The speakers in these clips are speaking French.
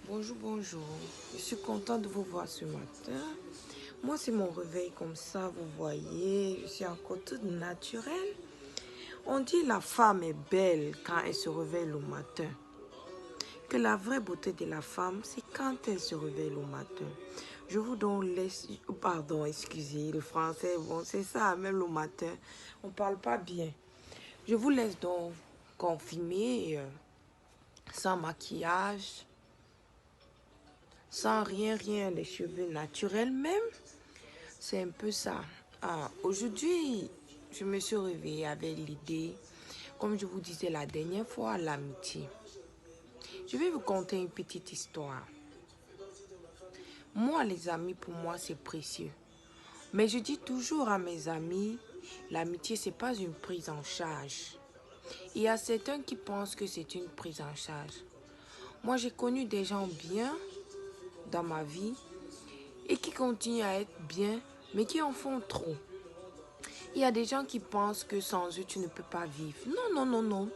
Bonjour, bonjour. Je suis contente de vous voir ce matin. Moi, c'est mon réveil comme ça, vous voyez. Je suis encore toute naturelle. On dit la femme est belle quand elle se réveille le matin. Que la vraie beauté de la femme, c'est quand elle se réveille le matin. Je vous donne laisse... Pardon, excusez, le français, bon, c'est ça, même le matin. On ne parle pas bien. Je vous laisse donc confirmer, sans maquillage, sans rien, les cheveux naturels même. C'est un peu ça. Aujourd'hui, je me suis réveillée avec l'idée, comme je vous disais la dernière fois, l'amitié. Je vais vous conter une petite histoire. Moi, les amis, pour moi, c'est précieux. Mais je dis toujours à mes amis, l'amitié, c'est pas une prise en charge. Il y a certains qui pensent que c'est une prise en charge. Moi, j'ai connu des gens bien dans ma vie et qui continuent à être bien, mais qui en font trop. Il y a des gens qui pensent que sans eux, tu ne peux pas vivre. Non, non, non, non.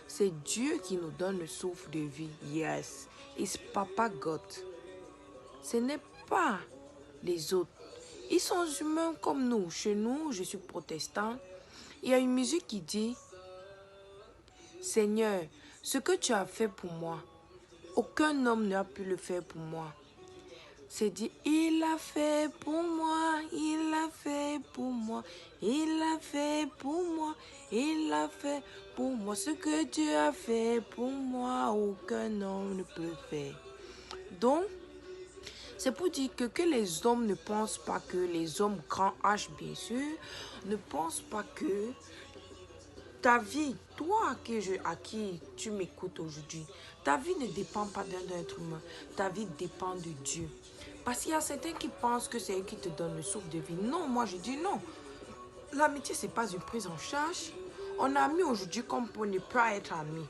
C'est Dieu qui nous donne le souffle de vie. Yes. It's Papa God. Ce n'est pas les autres. Ils sont humains comme nous. Chez nous, je suis protestant. Il y a une musique qui dit, Seigneur, ce que tu as fait pour moi, aucun homme n'a pu le faire pour moi. C'est dit, il a fait pour moi, il a fait pour moi, il a fait pour moi, il a fait pour moi. Ce que Dieu a fait pour moi, aucun homme ne peut faire. Donc, c'est pour dire que les hommes ne pensent pas que, les hommes grands H bien sûr, ne pensent pas que ta vie, toi à qui tu m'écoutes aujourd'hui, ta vie ne dépend pas d'un être humain, ta vie dépend de Dieu. Parce qu'il y a certains qui pensent que c'est eux qui te donnent le souffle de vie. Non, moi je dis non. L'amitié, ce n'est pas une prise en charge. On a amis aujourd'hui comme pour ne pas être amis.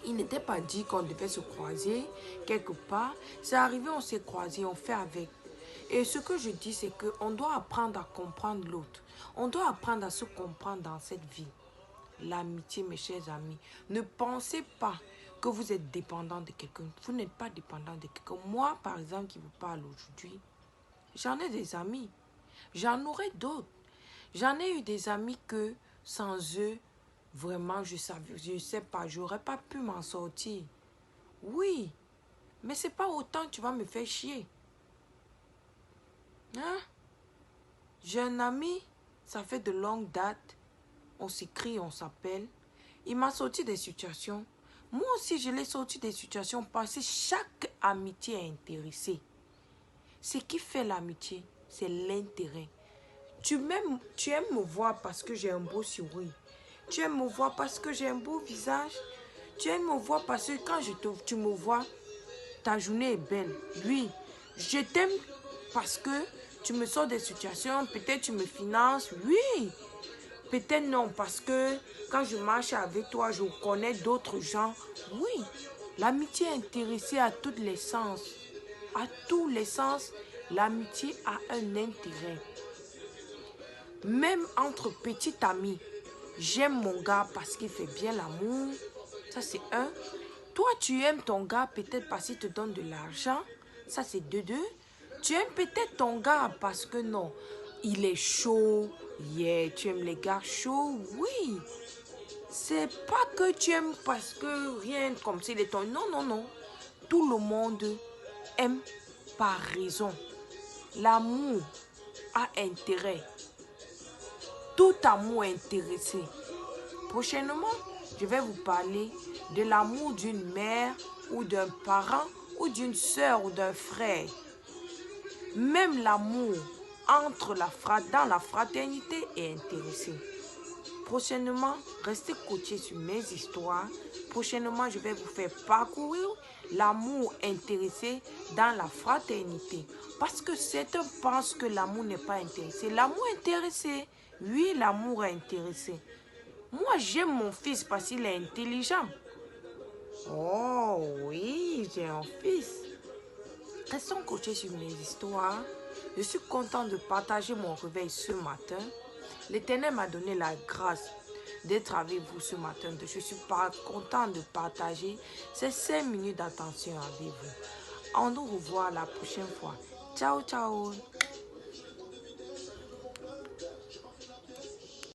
Il n'était pas dit qu'on devait se croiser quelque part. C'est arrivé, on s'est croisés, on fait avec. Et ce que je dis, c'est qu'on doit apprendre à comprendre l'autre. On doit apprendre à se comprendre dans cette vie. L'amitié, mes chers amis, ne pensez pas que vous êtes dépendant de quelqu'un. Vous n'êtes pas dépendant de quelqu'un. Moi, par exemple, qui vous parle aujourd'hui, j'en ai des amis. J'en aurai d'autres. J'en ai eu des amis que sans eux, vraiment, je sais pas, j'aurais pas pu m'en sortir. Oui, mais c'est pas autant que tu vas me faire chier. Hein? J'ai un ami, ça fait de longue date. On s'écrit, on s'appelle. Il m'a sorti des situations. Moi aussi, je l'ai sorti des situations parce que chaque amitié est intéressée. Ce qui fait l'amitié, c'est l'intérêt. Tu aimes me voir parce que j'ai un beau sourire. Tu aimes me voir parce que j'ai un beau visage. Tu aimes me voir parce que quand tu me vois, ta journée est belle. Oui, je t'aime parce que tu me sors des situations, peut-être tu me finances. Oui, peut-être non, parce que quand je marche avec toi, je connais d'autres gens. Oui, l'amitié est intéressée à tous les sens. À tous les sens, l'amitié a un intérêt. Même entre petits amis, j'aime mon gars parce qu'il fait bien l'amour. Ça, c'est un. Toi, tu aimes ton gars peut-être parce qu'il te donne de l'argent. Ça, c'est deux. Tu aimes peut-être ton gars parce que non, il est chaud. Yeah, tu aimes les gars chauds. Oui. C'est pas que tu aimes parce que rien comme s'il est ton... Non, non, non. Tout le monde aime par raison. L'amour a intérêt. Tout amour est intéressé. Prochainement, je vais vous parler de l'amour d'une mère ou d'un parent ou d'une soeur ou d'un frère. Même l'amour dans la fraternité est intéressé. Prochainement, restez coachés sur mes histoires. Prochainement, je vais vous faire parcourir l'amour intéressé dans la fraternité. Parce que certains pensent que l'amour n'est pas intéressé. L'amour est intéressé. Oui, l'amour est intéressé. Moi, j'aime mon fils parce qu'il est intelligent. Oh oui, j'ai un fils. Restons coachés sur mes histoires. Je suis contente de partager mon réveil ce matin. L'Éternel m'a donné la grâce d'être avec vous ce matin. Je suis pas content de partager ces 5 minutes d'attention avec vous. On nous revoit la prochaine fois. Ciao, ciao.